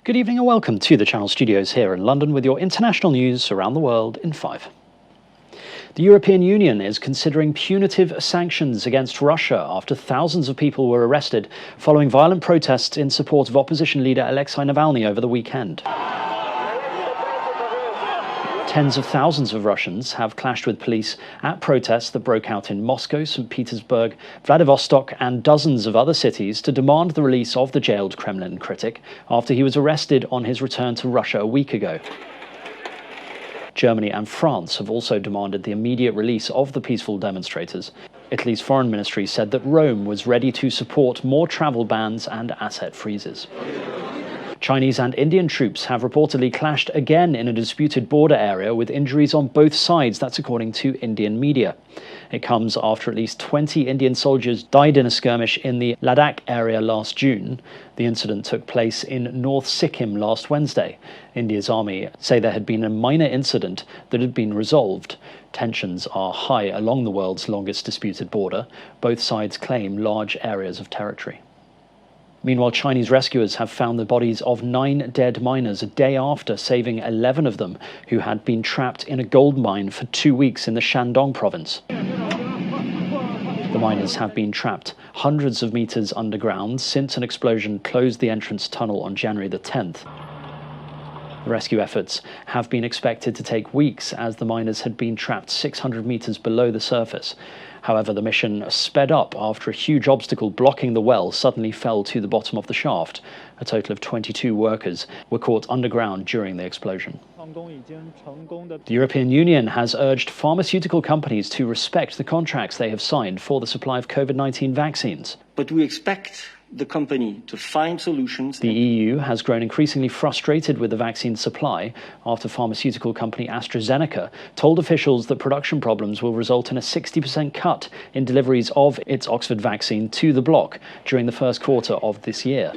Good evening and welcome to the Channel Studios here in London with your international news around the world in 5. The European Union is considering punitive sanctions against Russia after thousands of people were arrested following violent protests in support of opposition leader Alexei Navalny over the weekend. Tens of thousands of Russians have clashed with police at protests that broke out in Moscow, St. Petersburg, Vladivostok and dozens of other cities to demand the release of the jailed Kremlin critic after he was arrested on his return to Russia a week ago. Germany and France have also demanded the immediate release of the peaceful demonstrators. Italy's foreign ministry said that Rome was ready to support more travel bans and asset freezes. Chinese and Indian troops have reportedly clashed again in a disputed border area with injuries on both sides, that's according to Indian media. It comes after at least 20 Indian soldiers died in a skirmish in the Ladakh area last June. The incident took place in North Sikkim last Wednesday. India's army say there had been a minor incident that had been resolved. Tensions are high along the world's longest disputed border. Both sides claim large areas of territory. Meanwhile, Chinese rescuers have found the bodies of 9 dead miners a day after saving 11 of them who had been trapped in a gold mine for 2 weeks in the Shandong province. The miners have been trapped hundreds of meters underground since an explosion closed the entrance tunnel on January the 10th. The rescue efforts have been expected to take weeks as the miners had been trapped 600 meters below the surface. However, the mission sped up after a huge obstacle blocking the well suddenly fell to the bottom of the shaft. A total of 22 workers were caught underground during the explosion. The European Union has urged pharmaceutical companies to respect the contracts they have signed for the supply of COVID-19 vaccines. But we expect the company to find solutions. The EU has grown increasingly frustrated with the vaccine supply after pharmaceutical company AstraZeneca told officials that production problems will result in a 60% cut in deliveries of its Oxford vaccine to the bloc during the first quarter of this year.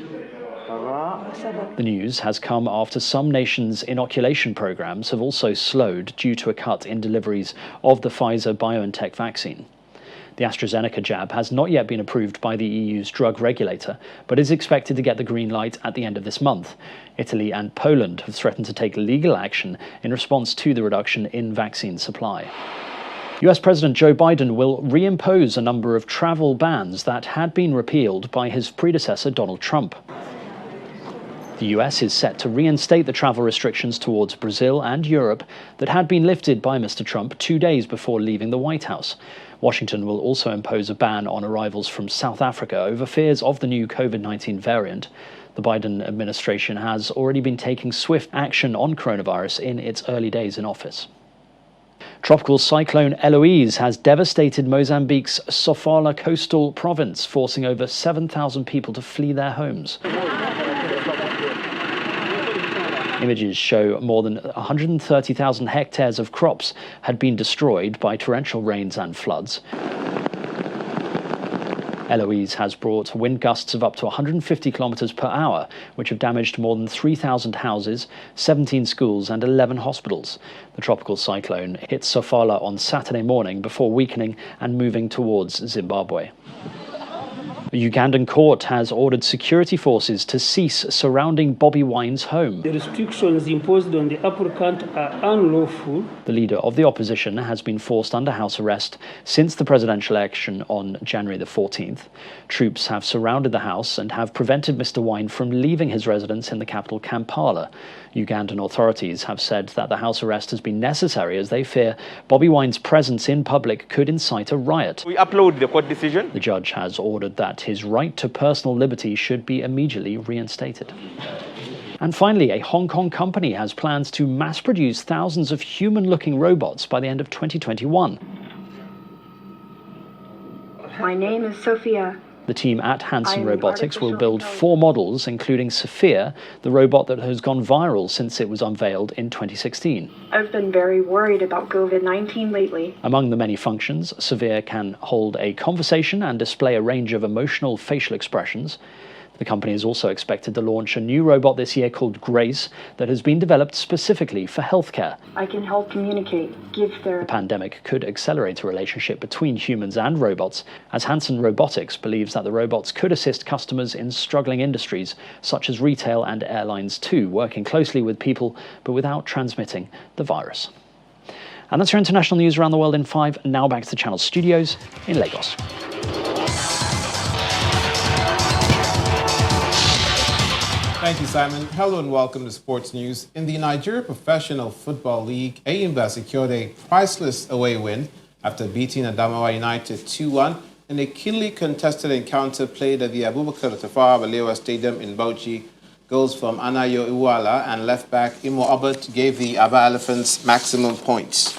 The news has come after some nations' inoculation programs have also slowed due to a cut in deliveries of the Pfizer-BioNTech vaccine. The AstraZeneca jab has not yet been approved by the EU's drug regulator, but is expected to get the green light at the end of this month. Italy and Poland have threatened to take legal action in response to the reduction in vaccine supply. US President Joe Biden will reimpose a number of travel bans that had been repealed by his predecessor Donald Trump. The US is set to reinstate the travel restrictions towards Brazil and Europe that had been lifted by Mr. Trump 2 days before leaving the White House. Washington will also impose a ban on arrivals from South Africa over fears of the new COVID-19 variant. The Biden administration has already been taking swift action on coronavirus in its early days in office. Tropical cyclone Eloise has devastated Mozambique's Sofala coastal province, forcing over 7,000 people to flee their homes. Images show more than 130,000 hectares of crops had been destroyed by torrential rains and floods. Eloise has brought wind gusts of up to 150 kilometers per hour, which have damaged more than 3,000 houses, 17 schools and 11 hospitals. The tropical cyclone hit Sofala on Saturday morning before weakening and moving towards Zimbabwe. A Ugandan court has ordered security forces to cease surrounding Bobi Wine's home. The restrictions imposed on the applicant are unlawful. The leader of the opposition has been forced under house arrest since the presidential election on January the 14th. Troops have surrounded the house and have prevented Mr. Wine from leaving his residence in the capital Kampala. Ugandan authorities have said that the house arrest has been necessary as they fear Bobi Wine's presence in public could incite a riot. We upload the court decision. The judge has ordered that his right to personal liberty should be immediately reinstated. And finally, a Hong Kong company has plans to mass-produce thousands of human-looking robots by the end of 2021. My name is Sophia. The team at Hanson Robotics will build 4 models, including Sophia, the robot that has gone viral since it was unveiled in 2016. I've been very worried about COVID-19 lately. Among the many functions, Sophia can hold a conversation and display a range of emotional facial expressions. The The company is also expected to launch a new robot this year called Grace that has been developed specifically for healthcare. I can help communicate, give The therapy. pandemic could accelerate a relationship between humans and robots, as Hanson Robotics believes that the robots could assist customers in struggling industries such as retail and airlines too, working closely with people but without transmitting the virus. And that's your international news around the world in 5. Now back to the Channel studios in Lagos. Thank you, Simon. Hello and welcome to Sports News. In the Nigeria Professional Football League, Enyimba secured a priceless away win after beating Adamawa United 2-1 in a keenly contested encounter played at the Abubakar Tafawa Balewa Stadium in Bauchi. Goals from Anayo Iwala and left back Imo Abbott gave the Aba Elephants maximum points.